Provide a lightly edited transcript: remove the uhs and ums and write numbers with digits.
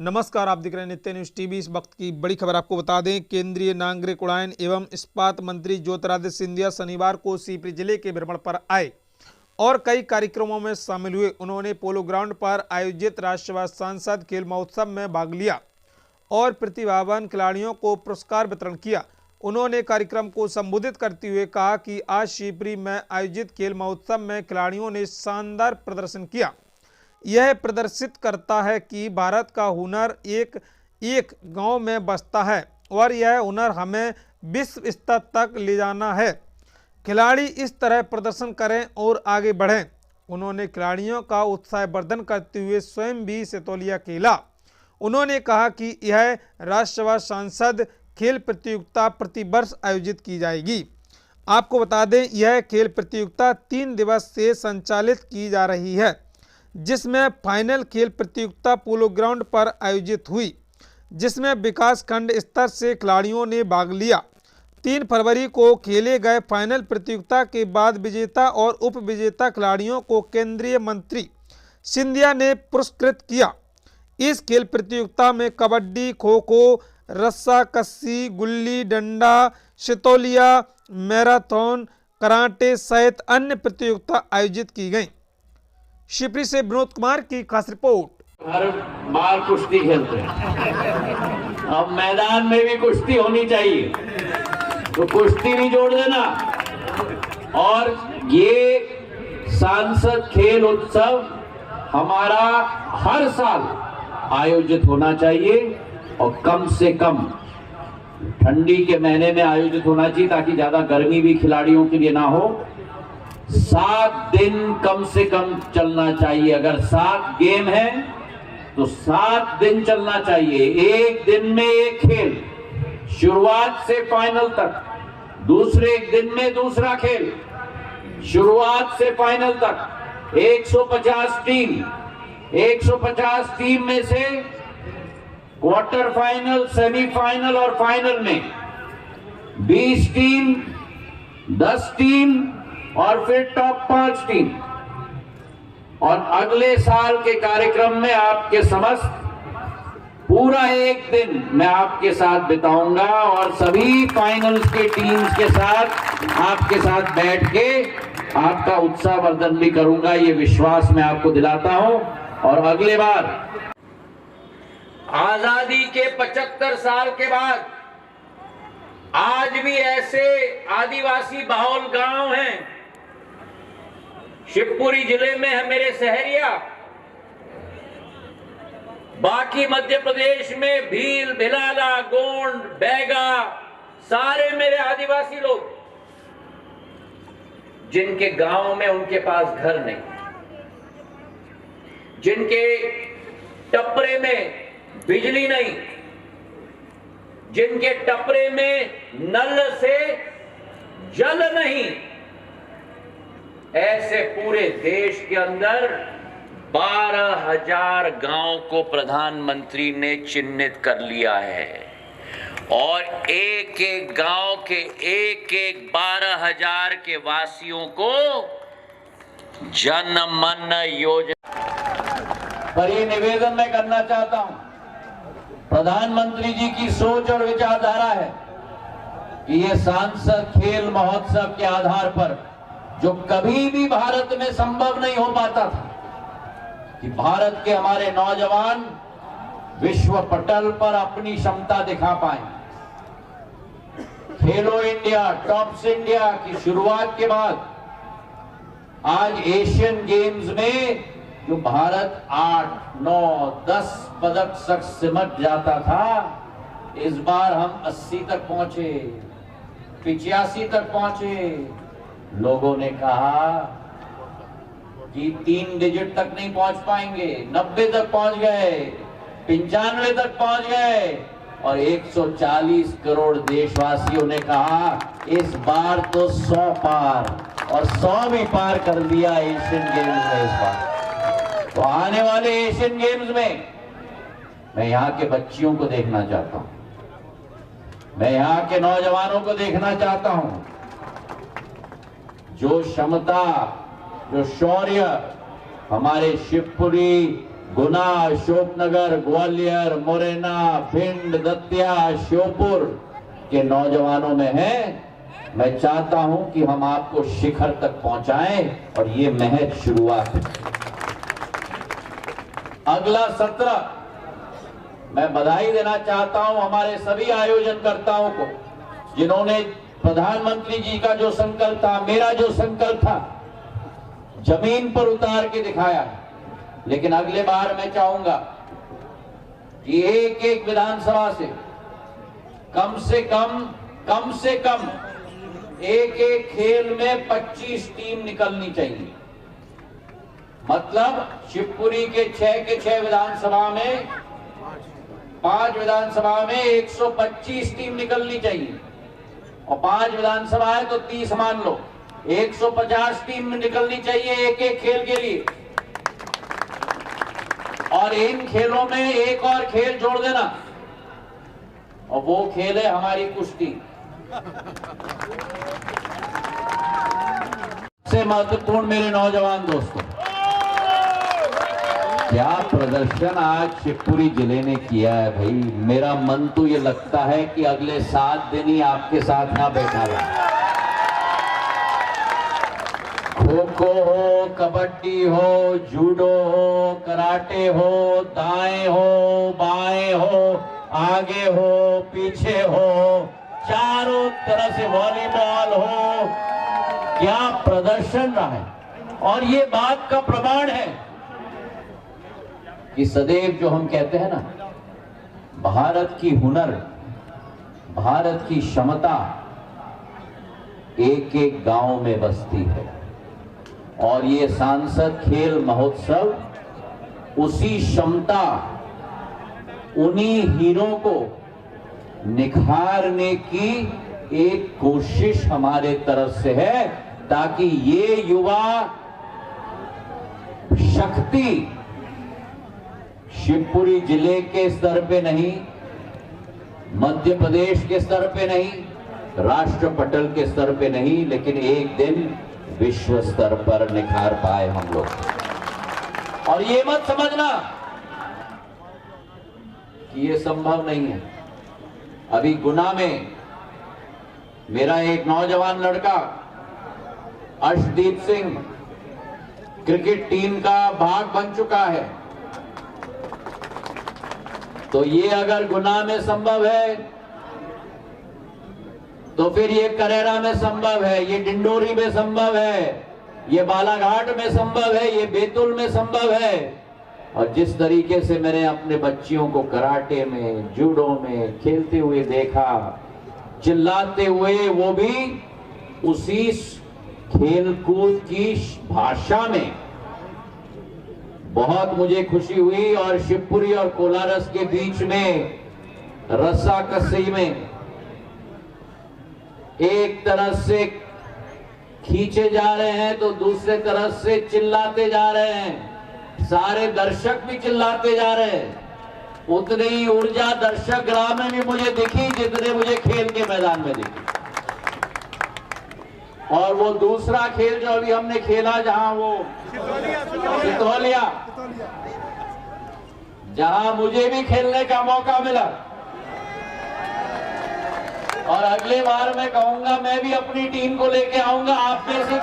नमस्कार, आप देख रहे हैं नित्य न्यूज टीवी। इस वक्त की बड़ी खबर आपको बता दें, केंद्रीय नागरिक उड्डयन एवं इस्पात मंत्री ज्योतिरादित्य सिंधिया शनिवार को शिवपुरी जिले के भ्रमण पर आए और कई कार्यक्रमों में शामिल हुए। उन्होंने पोलो ग्राउंड पर आयोजित राष्ट्रसभा सांसद खेल महोत्सव में भाग लिया और प्रतिभावान खिलाड़ियों को पुरस्कार वितरण किया। उन्होंने कार्यक्रम को संबोधित करते हुए कहा कि आज शिवपुरी में आयोजित खेल महोत्सव में खिलाड़ियों ने शानदार प्रदर्शन किया। यह प्रदर्शित करता है कि भारत का हुनर एक एक गांव में बसता है और यह हुनर हमें विश्व स्तर तक ले जाना है। खिलाड़ी इस तरह प्रदर्शन करें और आगे बढ़ें। उन्होंने खिलाड़ियों का उत्साहवर्धन करते हुए स्वयं भी सितौलिया खेला। उन्होंने कहा कि यह राष्ट्रसभा सांसद खेल प्रतियोगिता प्रतिवर्ष आयोजित की जाएगी। आपको बता दें, यह खेल प्रतियोगिता 3 दिवस से संचालित की जा रही है, जिसमें फाइनल खेल प्रतियोगिता पोलो ग्राउंड पर आयोजित हुई, जिसमें विकास खंड स्तर से खिलाड़ियों ने भाग लिया। 3 फरवरी को खेले गए फाइनल प्रतियोगिता के बाद विजेता और उप विजेता खिलाड़ियों को केंद्रीय मंत्री सिंधिया ने पुरस्कृत किया। इस खेल प्रतियोगिता में कबड्डी, खो खो, रस्सा कस्सी, गुल्ली डंडा, सितौलिया, मैराथन, कराटे सहित अन्य प्रतियोगिता आयोजित की गई। शिवपुरी से विनोद कुमार की खास रिपोर्ट। हर बार कुश्ती खेलते हैं, अब मैदान में भी कुश्ती होनी चाहिए, तो कुश्ती भी जोड़ देना। और ये सांसद खेल उत्सव हमारा हर साल आयोजित होना चाहिए और कम से कम ठंडी के महीने में आयोजित होना चाहिए, ताकि ज्यादा गर्मी भी खिलाड़ियों के लिए ना हो। 7 दिन कम से कम चलना चाहिए। अगर 7 गेम है तो 7 दिन चलना चाहिए। एक दिन में एक खेल, शुरुआत से फाइनल तक। दूसरे दिन में दूसरा खेल, शुरुआत से फाइनल तक। 150 टीम, 150 टीम में से क्वार्टर फाइनल, सेमीफाइनल और फाइनल में 20 टीम, 10 टीम और फिर टॉप 5 टीम। और अगले साल के कार्यक्रम में आपके समस्त पूरा एक दिन मैं आपके साथ बिताऊंगा और सभी फाइनल्स के टीम्स के साथ आपके साथ बैठ के आपका उत्साहवर्धन भी करूंगा। ये विश्वास मैं आपको दिलाता हूं। और अगले बार आजादी के 75 साल के बाद आज भी ऐसे आदिवासी बहुल गांव हैं। शिवपुरी जिले में है मेरे सहरिया, बाकी मध्य प्रदेश में भील, भिलाला, गोंड, बैगा, सारे मेरे आदिवासी लोग, जिनके गांव में उनके पास घर नहीं, जिनके टपरे में बिजली नहीं, जिनके टपरे में नल से जल नहीं, ऐसे पूरे देश के अंदर 12,000 गांव को प्रधानमंत्री ने चिन्हित कर लिया है। और एक एक गांव के एक एक 12,000 के वासियों को जन मन योजना पर ये निवेदन मैं करना चाहता हूं। प्रधानमंत्री जी की सोच और विचारधारा है कि ये सांसद खेल महोत्सव के आधार पर, जो कभी भी भारत में संभव नहीं हो पाता था कि भारत के हमारे नौजवान विश्व पटल पर अपनी क्षमता दिखा पाए। खेलो इंडिया, टॉप्स इंडिया की शुरुआत के बाद आज एशियन गेम्स में जो भारत 8, 9, 10 पदक तक सिमट जाता था, इस बार हम 80 तक पहुंचे, 85 तक पहुंचे। लोगों ने कहा कि 3 डिजिट तक नहीं पहुंच पाएंगे, 90 तक पहुंच गए, 95 तक पहुंच गए और 140 करोड़ देशवासियों ने कहा इस बार तो 100 पार, और 100 भी पार कर दिया एशियन गेम्स में इस बार। तो आने वाले एशियन गेम्स में मैं यहाँ के बच्चियों को देखना चाहता हूं, मैं यहाँ के नौजवानों को देखना चाहता हूं, जो क्षमता, जो शौर्य हमारे शिवपुरी गुना, अशोकनगर, ग्वालियर, मुरैना, भिंड, दतिया, श्योपुर के नौजवानों में है। मैं चाहता हूं कि हम आपको शिखर तक पहुंचाएं और ये महज शुरुआत है। अगला सत्र मैं बधाई देना चाहता हूं हमारे सभी आयोजनकर्ताओं को, जिन्होंने प्रधानमंत्री जी का जो संकल्प था, मेरा जो संकल्प था, जमीन पर उतार के दिखाया। लेकिन अगले बार मैं चाहूंगा कि एक एक विधानसभा से कम से कम एक एक खेल में 25 टीम निकलनी चाहिए। मतलब शिवपुरी के 6 विधानसभा में, 5 विधानसभा में 125 टीम निकलनी चाहिए, और 5 विधानसभा है तो 30 मान लो, 150 टीम निकलनी चाहिए एक एक खेल के लिए। और इन खेलों में एक और खेल जोड़ देना, और वो खेल है हमारी कुश्ती। सबसे महत्वपूर्ण मेरे नौजवान दोस्तों, क्या प्रदर्शन आज शिवपुरी जिले ने किया है भाई। मेरा मन तो ये लगता है कि अगले 7 दिन ही आपके साथ ना बैठा रहे। खो खो हो, कबड्डी हो, जूडो हो, कराटे हो, दाएं हो, बाएं हो, आगे हो, पीछे हो, चारों तरह से वॉलीबॉल हो, क्या प्रदर्शन रहा है। और ये बात का प्रमाण है कि सदैव जो हम कहते हैं ना, भारत की हुनर, भारत की क्षमता एक एक गांव में बसती है। और ये सांसद खेल महोत्सव उसी क्षमता, उन्हीं हीरों को निखारने की एक कोशिश हमारे तरफ से है, ताकि ये युवा शक्ति शिवपुरी जिले के स्तर पे नहीं, मध्य प्रदेश के स्तर पे नहीं, राष्ट्र पटल के स्तर पे नहीं, लेकिन एक दिन विश्व स्तर पर निखार पाए हम लोग। और ये मत समझना कि ये संभव नहीं है। अभी गुना में मेरा एक नौजवान लड़का अर्शदीप सिंह क्रिकेट टीम का भाग बन चुका है। तो ये अगर गुना में संभव है तो फिर ये करेरा में संभव है, ये डिंडोरी में संभव है, ये बालाघाट में संभव है, ये बैतूल में संभव है। और जिस तरीके से मैंने अपने बच्चियों को कराटे में, जूडो में खेलते हुए देखा, चिल्लाते हुए, वो भी उसी खेलकूद की भाषा में, बहुत मुझे खुशी हुई। और शिवपुरी और कोलारस के बीच में रस्साकसी में एक तरफ से खींचे जा रहे हैं तो दूसरे तरफ से चिल्लाते जा रहे हैं, सारे दर्शक भी चिल्लाते जा रहे हैं। उतनी ही ऊर्जा दर्शक ग्राम में भी मुझे दिखी जितने मुझे खेल के मैदान में दिखी। और वो दूसरा खेल जो अभी हमने खेला, जहां वो सितौलिया, जहां मुझे भी खेलने का मौका मिला, और अगले बार मैं कहूंगा मैं भी अपनी टीम को लेके आऊंगा। आप में से